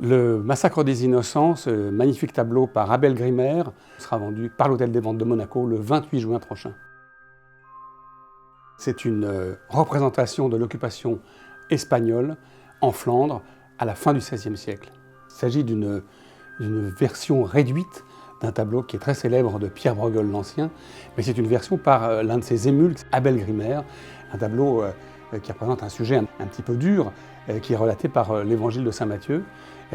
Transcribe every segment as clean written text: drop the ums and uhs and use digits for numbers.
Le Massacre des Innocents, ce magnifique tableau par Abel Grimmer, sera vendu par l'Hôtel des Ventes de Monaco le 28 juin prochain. C'est une représentation de l'occupation espagnole en Flandre à la fin du XVIe siècle. Il s'agit d'une version réduite d'un tableau qui est très célèbre de Pierre Bruegel l'Ancien, mais c'est une version par l'un de ses émules, Abel Grimmer, un tableau qui représente un sujet un petit peu dur, qui est relaté par l'évangile de saint Matthieu,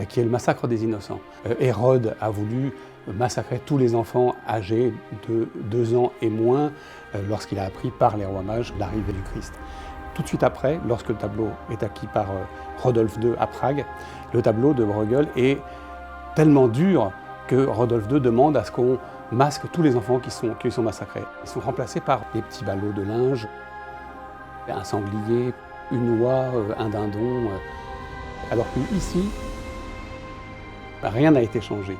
qui est le massacre des innocents. Hérode a voulu massacrer tous les enfants âgés de 2 ans et moins lorsqu'il a appris par les rois mages l'arrivée du Christ. Tout de suite après, lorsque le tableau est acquis par Rodolphe II à Prague, le tableau de Bruegel est tellement dur que Rodolphe II demande à ce qu'on masque tous les enfants qui sont massacrés. Ils sont remplacés par des petits ballots de linge, un sanglier, une oie, un dindon, alors qu'ici, rien n'a été changé.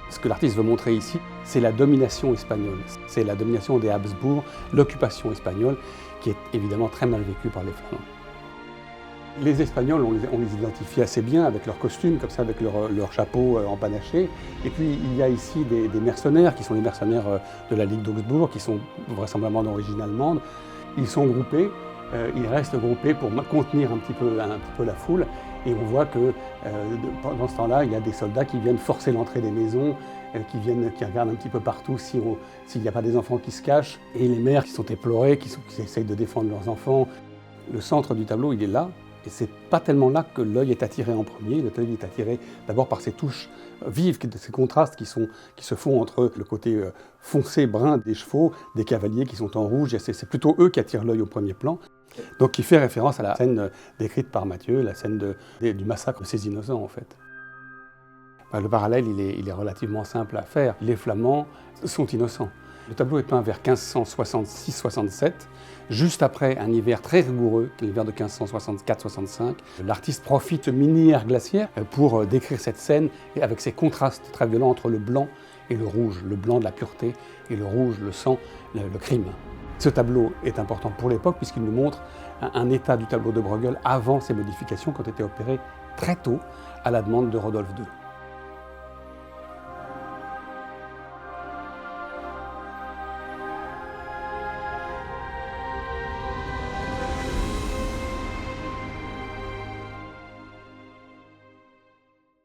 Ce que l'artiste veut montrer ici, c'est la domination espagnole, c'est la domination des Habsbourg, l'occupation espagnole, qui est évidemment très mal vécue par les Flamands. Les Espagnols, on les identifie assez bien avec leurs costumes, comme ça, avec leur chapeau empanaché. Et puis il y a ici des mercenaires, qui sont les mercenaires de la Ligue d'Augsbourg, qui sont vraisemblablement d'origine allemande. Ils sont groupés, ils restent groupés pour contenir un petit peu la foule. Et on voit que pendant ce temps-là, il y a des soldats qui viennent forcer l'entrée des maisons, qui regardent un petit peu partout s'il n'y a pas des enfants qui se cachent. Et les mères qui sont éplorées, qui essayent de défendre leurs enfants. Le centre du tableau, il est là. Et c'est pas tellement là que l'œil est attiré en premier. L'œil est attiré d'abord par ces touches vives, ces contrastes qui se font entre le côté foncé, brun des chevaux, des cavaliers qui sont en rouge. C'est plutôt eux qui attirent l'œil au premier plan. Donc qui fait référence à la scène décrite par Matthieu, la scène du massacre de ces innocents en fait. Le parallèle, il est relativement simple à faire. Les Flamands sont innocents. Le tableau est peint vers 1566-67, juste après un hiver très rigoureux, l'hiver de 1564-65. L'artiste profite de mini-ère glaciaire pour décrire cette scène avec ces contrastes très violents entre le blanc et le rouge, le blanc de la pureté et le rouge, le sang, le crime. Ce tableau est important pour l'époque puisqu'il nous montre un état du tableau de Bruegel avant ces modifications qui ont été opérées très tôt à la demande de Rodolphe II.